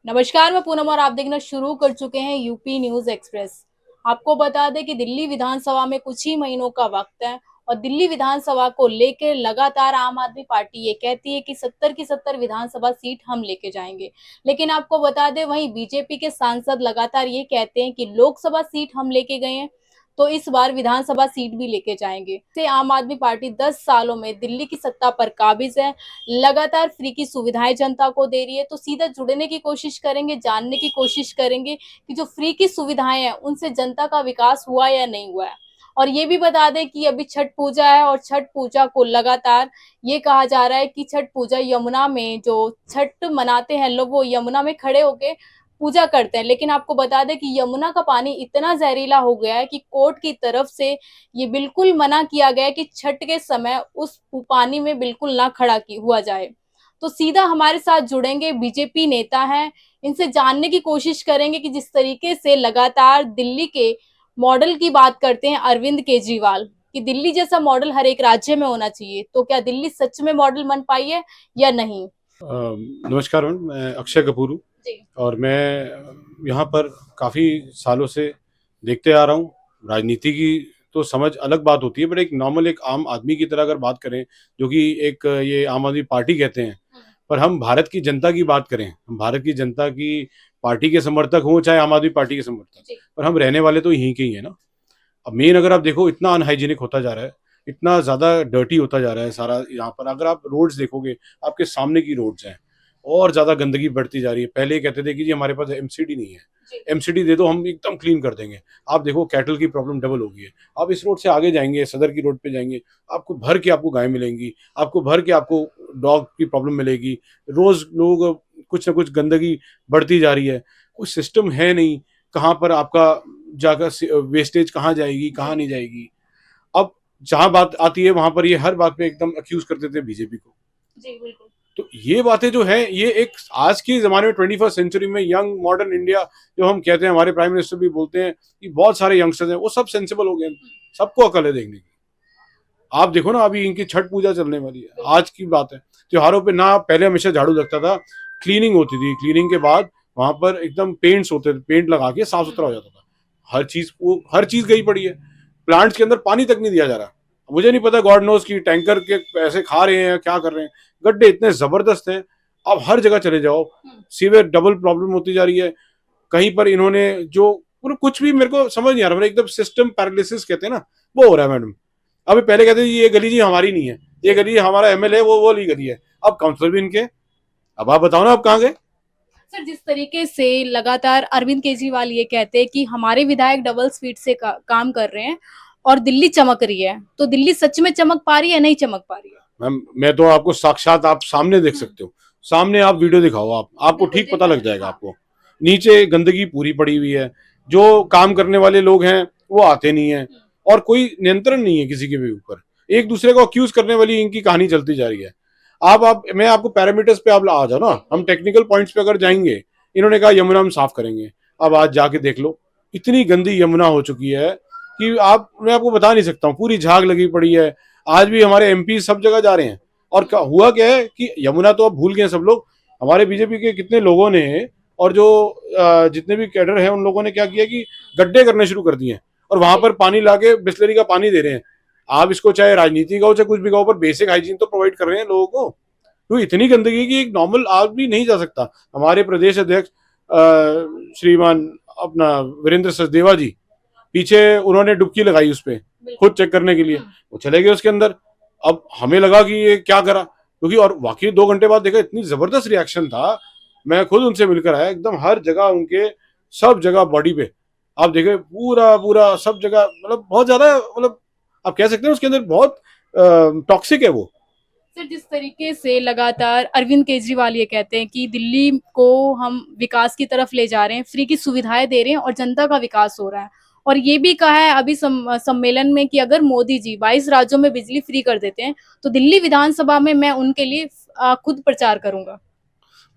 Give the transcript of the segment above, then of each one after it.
नमस्कार, मैं पूनम और आप देखना शुरू कर चुके हैं यूपी न्यूज एक्सप्रेस। आपको बता दें कि दिल्ली विधानसभा में कुछ ही महीनों का वक्त है और दिल्ली विधानसभा को लेकर लगातार आम आदमी पार्टी ये कहती है कि 70 की 70 विधानसभा सीट हम लेके जाएंगे। लेकिन आपको बता दें वहीं बीजेपी के सांसद लगातार ये कहते हैं कि लोकसभा सीट हम लेके गए हैं तो इस बार विधानसभा सीट भी लेके जाएंगे। से आम आदमी पार्टी 10 सालों में दिल्ली की सत्ता पर काबिज है, लगातार फ्री की सुविधाएं जनता को दे रही है। तो सीधा जुड़ने की कोशिश करेंगे, जानने की कोशिश करेंगे कि जो फ्री की सुविधाएं हैं उनसे जनता का विकास हुआ या नहीं हुआ है। और ये भी बता दें कि अभी छठ पूजा है और छठ पूजा को लगातार ये कहा जा रहा है कि छठ पूजा यमुना में जो छठ मनाते हैं लोग वो यमुना में खड़े होके पूजा करते हैं। लेकिन आपको बता दें कि यमुना का पानी इतना जहरीला हो गया है कि कोर्ट की तरफ से ये बिल्कुल मना किया गया है कि छठ के समय उस पानी में बिल्कुल ना खड़ा हुआ जाए। तो सीधा हमारे साथ जुड़ेंगे बीजेपी नेता हैं, इनसे जानने की कोशिश करेंगे कि जिस तरीके से लगातार दिल्ली के मॉडल की बात करते हैं अरविंद केजरीवाल कि दिल्ली जैसा मॉडल हर एक राज्य में होना चाहिए, तो क्या दिल्ली सच में मॉडल बन पाई है या नहीं। नमस्कार मैम, मैं अक्षय कपूर हूँ जी। और मैं यहाँ पर काफ़ी सालों से देखते आ रहा हूँ। राजनीति की तो समझ अलग बात होती है, बट एक नॉर्मल एक आम आदमी की तरह अगर बात करें, जो कि एक ये आम आदमी पार्टी कहते हैं, पर हम भारत की जनता की बात करें, हम भारत की जनता की पार्टी के समर्थक हों चाहे आम आदमी पार्टी के समर्थक, पर हम रहने वाले तो यहीं के ही हैं ना। अब मेन अगर आप देखो, इतना अनहाइजीनिक होता जा रहा है, इतना ज़्यादा डर्टी होता जा रहा है सारा यहाँ पर। अगर आप रोड्स देखोगे, आपके सामने की रोड्स हैं, और ज़्यादा गंदगी बढ़ती जा रही है। पहले कहते थे कि जी हमारे पास एमसीडी नहीं है, एमसीडी दे दो हम एकदम क्लीन कर देंगे। आप देखो कैटल की प्रॉब्लम डबल हो गई है। आप इस रोड से आगे जाएंगे, सदर की रोड पे जाएंगे, आपको भर के आपको गाय मिलेंगी, आपको भर के आपको डॉग की प्रॉब्लम मिलेगी। रोज लोग कुछ ना कुछ गंदगी बढ़ती जा रही है, कोई सिस्टम है नहीं। कहाँ पर आपका जाकर वेस्टेज कहाँ जाएगी, कहाँ नहीं जाएगी। अब जहां बात आती है वहां पर ये हर बात पे एकदम अक्यूज करते थे बीजेपी को। जी बिल्कुल। तो ये बातें जो है, ये एक आज के जमाने में 21st सेंचुरी में यंग मॉडर्न इंडिया जो हम कहते हैं, हमारे प्राइम मिनिस्टर भी बोलते हैं कि बहुत सारे यंगस्टर्स हैं, वो सब सेंसिबल हो गए, सबको अकल है देखने की। आप देखो ना, अभी इनकी छठ पूजा चलने वाली है, आज की बात है। त्योहारों पे ना पहले हमेशा झाड़ू लगता था, क्लीनिंग होती थी, क्लीनिंग के बाद वहां पर एकदम पेंट्स होते थे, पेंट लगा के साफ सुथरा हो जाता था। हर चीज गई पड़ी है। प्लांट्स के अंदर पानी तक नहीं दिया जा रहा। मुझे नहीं पता, गॉड नोज की टैंकर के पैसे खा रहे हैं, क्या कर रहे हैं। गड्ढे इतने जबरदस्त हैं, आप हर जगह चले जाओ, सीवियर डबल प्रॉब्लम होती जा रही है। कहीं पर इन्होंने जो मतलब कुछ भी मेरे को समझ नहीं आ रहा, मतलब एकदम सिस्टम पैरालिसिस कहते हैं ना, वो हो रहा है मैडम। अभी पहले कहते थे ये गली जी हमारी नहीं है, ये गली हमारा एमएलए वो वाली गली है, अब काउंसलर भी इनके। अब आप बताओ ना, अब कहाँ गए। सर, जिस तरीके से लगातार अरविंद केजरीवाल ये कहते हैं कि हमारे विधायक डबल स्पीड से काम कर रहे हैं और दिल्ली चमक रही है, तो दिल्ली सच में चमक पा रही है, नहीं चमक पा रही है। मैम मैं तो आपको साक्षात आप सामने देख सकते हो, सामने आप वीडियो दिखाओ, आपको ठीक पता लग जाएगा। आपको नीचे गंदगी पूरी पड़ी हुई है, जो काम करने वाले लोग हैं वो आते नहीं है, और कोई नियंत्रण नहीं है किसी के भी ऊपर। एक दूसरे को अक्यूज करने वाली इनकी कहानी चलती जा रही है। आप मैं आपको पैरामीटर्स पे आप आ जाओ ना, हम टेक्निकल पॉइंट्स पे अगर जाएंगे। इन्होंने कहा यमुना हम साफ करेंगे, अब आज जाके देख लो, इतनी गंदी यमुना हो चुकी है कि आप मैं आपको बता नहीं सकता हूँ। पूरी झाग लगी पड़ी है, आज भी हमारे एमपी सब जगह जा रहे हैं। और हुआ क्या है कि यमुना तो अब भूल गए सब लोग। हमारे बीजेपी के कितने लोगों ने और जो जितने भी कैडर हैं उन लोगों ने क्या किया कि गड्ढे करने शुरू कर दिए हैं, और वहां पर पानी लाके बिस्लरी का पानी दे रहे हैं। आप इसको चाहे राजनीति का हो चाहे कुछ भी का हो, पर बेसिक हाइजीन तो प्रोवाइड कर रहे हैं लोगों को। तो इतनी गंदगी की एक नॉर्मल आदमी नहीं जा सकता। हमारे प्रदेश अध्यक्ष श्रीमान अपना वीरेंद्र सचदेवा जी, पीछे उन्होंने डुबकी लगाई उस पर खुद चेक करने के लिए, वो चले गए उसके अंदर। अब हमें लगा कि ये क्या करा, क्योंकि और वाकई 2 घंटे बाद देखा, इतनी जबरदस्त रिएक्शन था। मैं खुद उनसे मिलकर आया, एकदम हर जगह उनके, सब जगह बॉडी पे आप देखे, पूरा पूरा सब जगह, मतलब बहुत ज्यादा, मतलब आप कह सकते हैं उसके अंदर बहुत टॉक्सिक है वो। सर, जिस तरीके से लगातार अरविंद केजरीवाल ये कहते हैं कि दिल्ली को हम विकास की तरफ ले जा रहे हैं, फ्री की सुविधाएं दे रहे हैं और जनता का विकास हो रहा है, और ये भी कहा है अभी सम्मेलन में कि अगर मोदी जी 22 राज्यों में बिजली फ्री कर देते हैं तो दिल्ली विधानसभा में मैं उनके लिए खुद प्रचार करूंगा।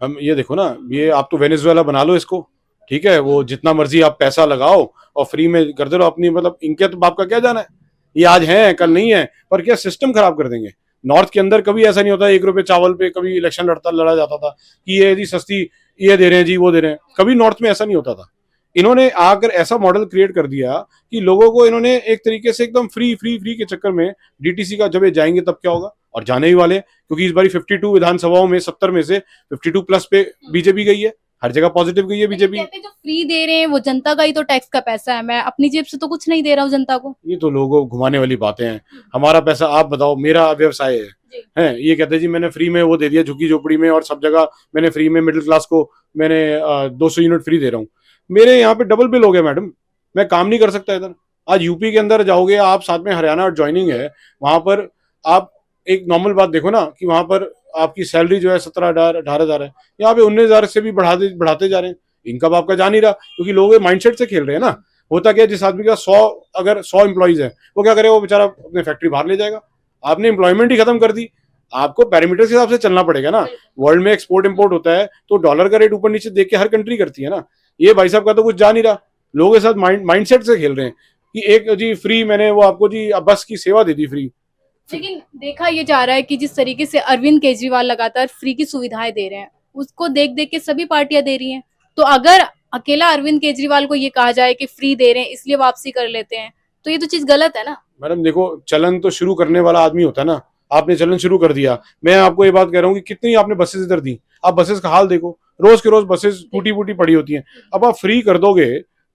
हम ये देखो ना, ये आप तो वेनेजुएला बना लो इसको, ठीक है, वो जितना मर्जी आप पैसा लगाओ और फ्री में कर दे रहो अपनी, मतलब इनके तो बाप का क्या जाना है। ये आज है कल नहीं है, पर क्या सिस्टम खराब कर देंगे। नॉर्थ के अंदर कभी ऐसा नहीं होता 1 रुपए चावल पे कभी इलेक्शन लड़ा जाता था कि ये जी सस्ती ये दे रहे हैं जी वो दे रहे हैं, कभी नॉर्थ में ऐसा नहीं होता था। इन्होंने आकर ऐसा मॉडल क्रिएट कर दिया कि लोगों को इन्होंने एक तरीके से एकदम फ्री फ्री फ्री के चक्कर में डीटीसी का जब ये जाएंगे तब क्या होगा, और जाने ही वाले, क्योंकि इस बार 52 विधानसभाओं में 70 में से 52 प्लस पे बीजेपी गई है, हर जगह पॉजिटिव गई है बीजेपी। कहते हैं जो फ्री दे रहे हैं वो जनता का ही तो टैक्स का पैसा है, मैं अपनी जेब से तो कुछ नहीं दे रहा हूँ जनता को। ये तो लोगों को घुमाने वाली बातें हैं। हमारा पैसा आप बताओ, मेरा व्यवसाय है ये कहते हैं जी मैंने फ्री में वो दे दिया झुग्गी झोपड़ी में और सब जगह मैंने फ्री में मिडिल क्लास को मैंने 200 यूनिट फ्री दे रहा हूँ। मेरे यहाँ पे डबल बिल हो गया मैडम, मैं काम नहीं कर सकता इधर। आज यूपी के अंदर जाओगे आप, साथ में हरियाणा ज्वाइनिंग है, वहां पर आप एक नॉर्मल बात देखो ना कि वहां पर आपकी सैलरी जो है 17,000 18,000 है, यहाँ पे 19,000 से भी बढ़ाते जा रहे हैं। इनकम आपका जा नहीं रहा क्योंकि लोग माइंडसेट से खेल रहे हैं ना। होता क्या है, जिस आदमी का 100 अगर 100 एम्प्लॉइज है वो क्या करे, वो बेचारा अपने फैक्ट्री बाहर ले जाएगा। आपने एम्प्लॉयमेंट ही खत्म कर दी। आपको पैरामीटर के हिसाब से चलना पड़ेगा ना। वर्ल्ड में एक्सपोर्ट इंपोर्ट होता है तो डॉलर का रेट ऊपर नीचे देख के हर कंट्री करती है ना। ये भाई साहब का तो कुछ जा नहीं रहा, लोगों के साथ माइंडसेट से खेल रहे हैं कि एक जी फ्री मैंने वो आपको जी बस की सेवा दे दी फ्री। लेकिन देखा ये जा रहा है कि जिस तरीके से अरविंद केजरीवाल लगातार फ्री की सुविधाएं दे रहे हैं उसको देख देख के सभी पार्टियां दे रही हैं, तो अगर अकेला अरविंद केजरीवाल को ये कहा जाए कि फ्री दे रहे हैं इसलिए वापसी कर लेते हैं तो ये तो चीज गलत है ना। मैडम देखो, चलन तो शुरू करने वाला आदमी होता है ना। आपने चलन शुरू कर दिया, मैं आपको ये बात कह रहा हूँ कि कितनी आपने बसेस इधर दी, आप बसेस का हाल देखो, रोज के रोज बसेस टूटी फूटी पड़ी होती हैं। अब आप फ्री कर दोगे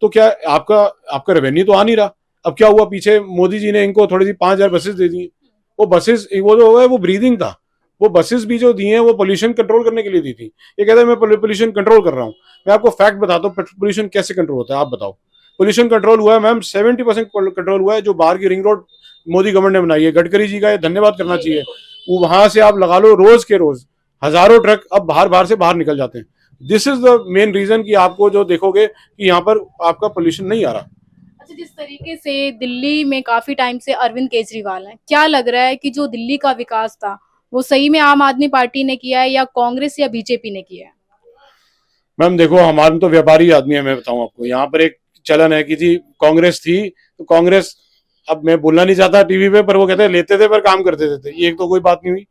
तो क्या आपका आपका रेवेन्यू तो आ नहीं रहा। अब क्या हुआ, पीछे मोदी जी ने इनको थोड़ी सी 5,000 बसेस दे दी। वो बसेस वो जो है वो ब्रीदिंग था। वो बसेस भी जो दी हैं वो पोल्यूशन कंट्रोल करने के लिए दी थी। ये कहता है मैं पोल्यूशन कंट्रोल कर रहा हूँ। मैं आपको फैक्ट बताता हूँ पोल्यूशन कैसे कंट्रोल होता है, आप बताओ। पोल्यूशन कंट्रोल हुआ है मैम, 70% कंट्रोल हुआ है। जो बाहर की रिंग रोड मोदी गवर्नमेंट ने बनाई है, गडकरी जी का ये धन्यवाद करना चाहिए। वो वहां से आप लगा लो रोज के रोज हजारों ट्रक अब बाहर से बाहर निकल जाते हैं। This is the main reason कि आपको जो देखोगे कि यहाँ पर आपका पोल्यूशन नहीं आ रहा। अच्छा, जिस तरीके से दिल्ली में काफी टाइम से अरविंद केजरीवाल हैं, क्या लग रहा है कि जो दिल्ली का विकास था वो सही में आम आदमी पार्टी ने किया है या कांग्रेस या बीजेपी ने किया है? मैम देखो, हमारे तो व्यापारी आदमी है। मैं बताऊं आपको, यहाँ पर एक चलन है कि जी कांग्रेस थी तो कांग्रेस, अब मैं बोलना नहीं चाहता टीवी पे, पर वो कहते हैं लेते थे पर काम करते थे। ये तो कोई बात नहीं हुई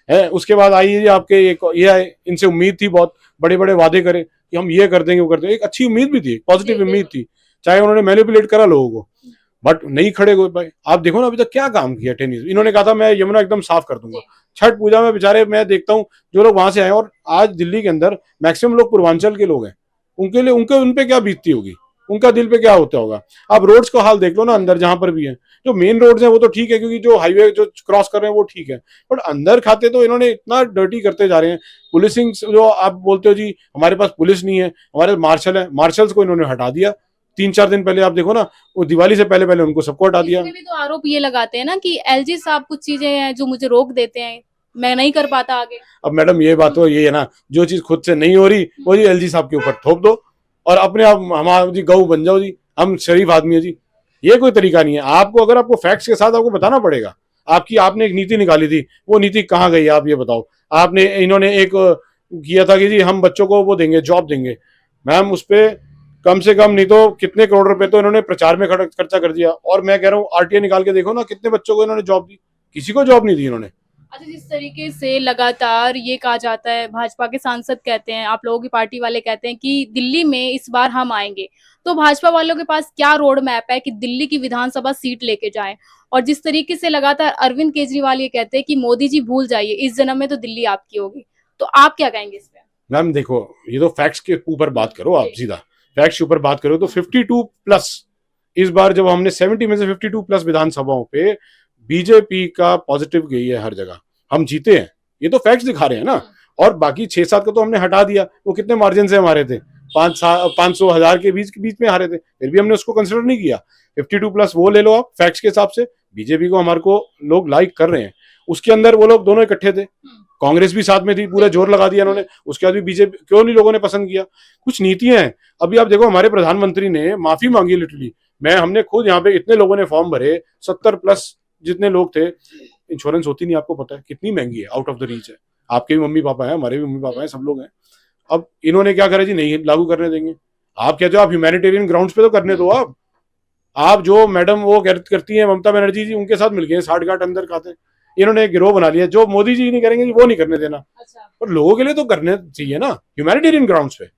है। उसके बाद आई जी आपके ये आए, इनसे उम्मीद थी, बहुत बड़े बड़े वादे करे कि हम ये कर देंगे वो कर देंगे। एक अच्छी उम्मीद भी थी, पॉजिटिव उम्मीद थी, चाहे उन्होंने मैनिपुलेट करा लोगों को, बट नहीं खड़े हुए भाई। आप देखो ना अभी तक क्या काम किया 10 ईयर। इन्होंने कहा था मैं यमुना एकदम साफ कर दूंगा। छठ पूजा में बेचारे मैं देखता हूँ जो लोग वहां से आए, और आज दिल्ली के अंदर मैक्सिमम लोग पूर्वांचल के लोग हैं, उनके लिए उन पे क्या बीतती होगी, उनका दिल पे क्या होता होगा। आप रोड्स का हाल देख लो ना, अंदर जहां पर भी है, जो मेन रोड्स हैं वो तो ठीक है क्योंकि जो हाईवे जो क्रॉस कर रहे हैं वो ठीक है, बट अंदर खाते तो इन्होंने इतना डर्टी करते जा रहे हैं। पुलिसिंग जो आप बोलते हो जी हमारे पास पुलिस नहीं है, हमारे मार्शल है, मार्शल्स को इन्होंने हटा दिया 3-4 दिन पहले। आप देखो ना, वो दिवाली से पहले पहले उनको सबको हटा दिया। इसमें भी तो आरोप ये लगाते हैं ना कि एलजी साहब कुछ चीजें हैं जो मुझे रोक देते हैं, मैं नहीं कर पाता आगे। अब मैडम ये बात तो ये है ना, जो चीज खुद से नहीं हो रही वो जी एलजी साहब के ऊपर थोप दो और अपने आप हमारा जी गऊ बन जाओ जी, हम शरीफ आदमी है जी। ये कोई तरीका नहीं है। आपको अगर आपको फैक्ट्स के साथ आपको बताना पड़ेगा। आपने एक नीति निकाली थी, वो नीति कहाँ गई आप ये बताओ। इन्होंने एक किया था कि जी हम बच्चों को वो देंगे, जॉब देंगे। मैम उस पर कम से कम नहीं तो कितने करोड़ रुपए तो इन्होंने प्रचार में खर्चा कर दिया। और मैं कह रहा हूँ आरटीआई निकाल के देखो ना, कितने बच्चों को इन्होंने जॉब दी, किसी को जॉब नहीं दी इन्होंने। अच्छा, जिस तरीके से लगातार ये कहा जाता है, भाजपा के सांसद कहते हैं, आप लोगों की पार्टी वाले कहते हैं कि दिल्ली में इस बार हम आएंगे, तो भाजपा वालों के पास क्या रोड मैप है कि दिल्ली की विधानसभा सीट लेके जाएं? और जिस तरीके से लगातार अरविंद केजरीवाल ये कहते हैं कि मोदी जी भूल जाइए, इस जन्म में तो दिल्ली आपकी होगी, तो आप क्या कहेंगे इस पे? मैम देखो, ये तो फैक्ट्स के ऊपर बात करो, आप सीधा फैक्ट्स के ऊपर बात करो तो 52 प्लस इस बार जब हमने 70 में से 52 प्लस विधानसभाओं पे बीजेपी का पॉजिटिव गई है हर जगह, हम जीते हैं। ये तो फैक्ट्स दिखा रहे हैं ना। और बाकी 6-7 को तो हमने हटा दिया। वो कितने मार्जिन से हमारे थे, 500-1000 के बीच में हारे थे, फिर भी हमने उसको कंसिडर नहीं किया। 52 प्लस वो ले लो आप फैक्ट्स के हिसाब से। बीजेपी को हमारे को लोग लाइक कर रहे हैं, उसके अंदर वो लोग दोनों इकट्ठे थे, कांग्रेस भी साथ में थी, पूरा जोर लगा दिया इन्होंने। उसके बाद भी बीजेपी क्यों नहीं लोगों ने पसंद किया। कुछ नीतियां हैं। अभी आप देखो हमारे प्रधानमंत्री ने माफी मांगी लिटरली। हमने खुद यहाँ पे इतने लोगों ने फॉर्म भरे, 70 प्लस जितने लोग थे। इंश्योरेंस होती नहीं, आपको पता है कितनी महंगी है, आउट ऑफ द रीच है। आपके भी मम्मी पापा है, हमारे भी मम्मी पापा है, सब लोग हैं। अब इन्होंने क्या करा जी, नहीं लागू करने देंगे। आप कहते हो आप ह्यूमैनिटेरियन ग्राउंड्स पे तो करने दो। आप जो मैडम वो करती हैं ममता बनर्जी जी, उनके साथ मिल गए 60 गांठ अंदर खाते। इन्होंने गिरोह बना लिया, जो मोदी जी नहीं करेंगे वो नहीं करने देना। अच्छा और लोगों के लिए तो करने चाहिए ना, ह्यूमैनिटेरियन ग्राउंड्स पे।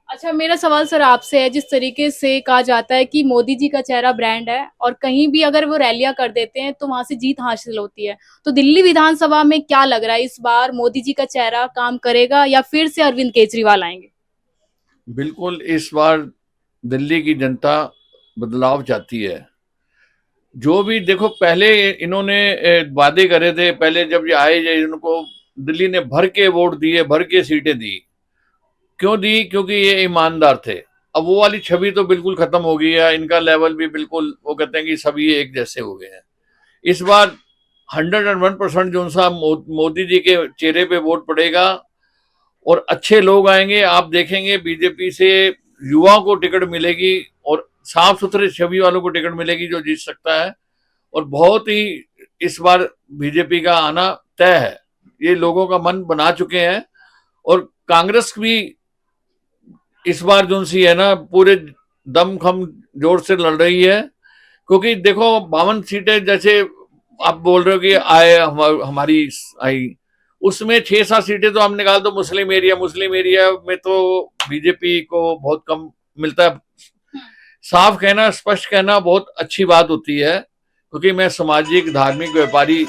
अच्छा, मेरा सवाल सर आपसे है, जिस तरीके से कहा जाता है कि मोदी जी का चेहरा ब्रांड है और कहीं भी अगर वो रैलियां कर देते हैं तो वहां से जीत हासिल होती है, तो दिल्ली विधानसभा में क्या लग रहा है, इस बार मोदी जी का चेहरा काम करेगा या फिर से अरविंद केजरीवाल आएंगे? बिल्कुल, इस बार दिल्ली की जनता बदलाव चाहती है। जो भी देखो, पहले इन्होंने वादे करे थे, पहले जब ये आए, इनको दिल्ली ने भर के वोट दिए, भर के सीटें दी। क्यों दी? क्योंकि ये ईमानदार थे। अब वो वाली छवि तो बिल्कुल खत्म हो गई है, इनका लेवल भी बिल्कुल, वो कहते हैं कि सभी एक जैसे हो गए हैं। इस बार 101% जो सा मोदी जी के चेहरे पे वोट पड़ेगा और अच्छे लोग आएंगे। आप देखेंगे बीजेपी से युवाओं को टिकट मिलेगी और साफ सुथरे छवि वालों को टिकट मिलेगी जो जीत सकता है। और बहुत ही इस बार बीजेपी का आना तय है, ये लोगों का मन बना चुके हैं। और कांग्रेस भी इस बार जो सी है ना, पूरे दमखम जोर से लड़ रही है। क्योंकि देखो 52 सीटें जैसे आप बोल रहे हो कि आए, हमारी आई, उसमें 6-7 सीटें तो हम निकाल दो मुस्लिम एरिया में तो बीजेपी को बहुत कम मिलता है। साफ कहना, स्पष्ट कहना बहुत अच्छी बात होती है, क्योंकि मैं सामाजिक, धार्मिक, व्यापारी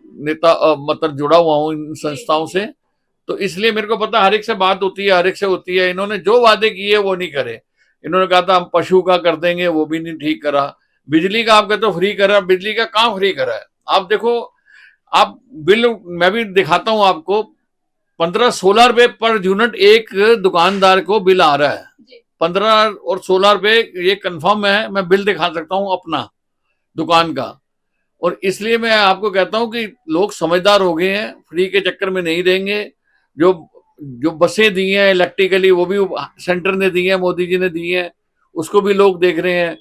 नेता मतलब जुड़ा हुआ हूं इन संस्थाओं से, तो इसलिए मेरे को पता हर एक से बात होती है, हर एक से होती है। इन्होंने जो वादे किए वो नहीं करे। इन्होंने कहा था हम पशु का कर देंगे, वो भी नहीं ठीक करा। बिजली का आप कहते हो फ्री करा, बिजली का कहां फ्री करा है? आप देखो, आप बिल मैं भी दिखाता हूं आपको, 15-16 रुपए पर यूनिट एक दुकानदार को बिल आ रहा है। 15 और 16 रुपए ये कंफर्म है, मैं बिल दिखा सकता हूं अपना दुकान का। और इसलिए मैं आपको कहता हूं कि लोग समझदार हो गए हैं, फ्री के चक्कर में नहीं रहेंगे। जो जो बसें दी हैं इलेक्ट्रिकली, वो भी सेंटर ने दी है, मोदी जी ने दी है, उसको भी लोग देख रहे हैं।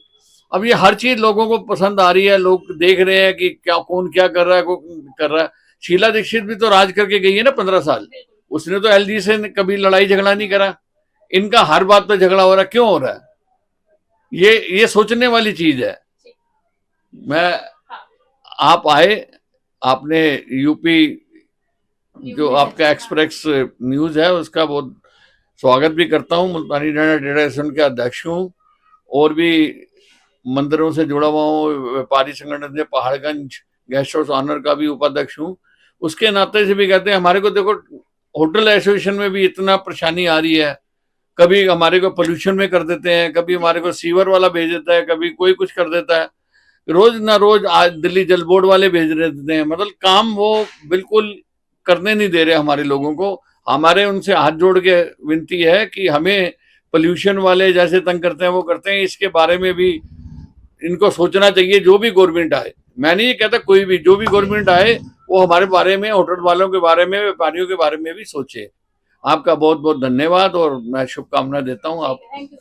अब ये हर चीज लोगों को पसंद आ रही है, लोग देख रहे हैं कि क्या कौन क्या कर रहा है, कौन कर रहा है। शीला दीक्षित भी तो राज करके गई है ना 15 साल, उसने तो एलजी से कभी लड़ाई झगड़ा नहीं करा। इनका हर बात पर झगड़ा हो रहा है, क्यों हो रहा है? ये सोचने वाली चीज है। मैं आप आए, आपने यूपी जो आपका एक्सप्रेस न्यूज है उसका बहुत स्वागत भी करता हूँ। मुल्तानी डंडा ट्रेडर्स एसोसिएशन के अध्यक्ष हूँ और भी मंदिरों से जुड़ा हुआ हूँ, व्यापारी संगठन से पहाड़गंज गेस्ट हाउस ऑनर का भी उपाध्यक्ष हूँ। उसके नाते से भी कहते हैं, हमारे को देखो होटल एसोसिएशन में भी इतना परेशानी आ रही है, कभी हमारे को पोल्यूशन में कर देते हैं, कभी हमारे को सीवर वाला भेज देता है, कभी कोई कुछ कर देता है, रोज ना रोज आज दिल्ली जल बोर्ड वाले भेज देते हैं। मतलब काम वो बिल्कुल करने नहीं दे रहे हमारे लोगों को। हमारे उनसे हाथ जोड़ के विनती है कि हमें पोल्यूशन वाले जैसे तंग करते हैं वो करते हैं, इसके बारे में भी इनको सोचना चाहिए। जो भी गवर्नमेंट आए, मैं नहीं ये कहता कोई भी, जो भी गवर्नमेंट आए वो हमारे बारे में, होटल वालों के बारे में, व्यापारियों के बारे में भी सोचे। आपका बहुत बहुत धन्यवाद और मैं शुभकामना देता हूँ। आप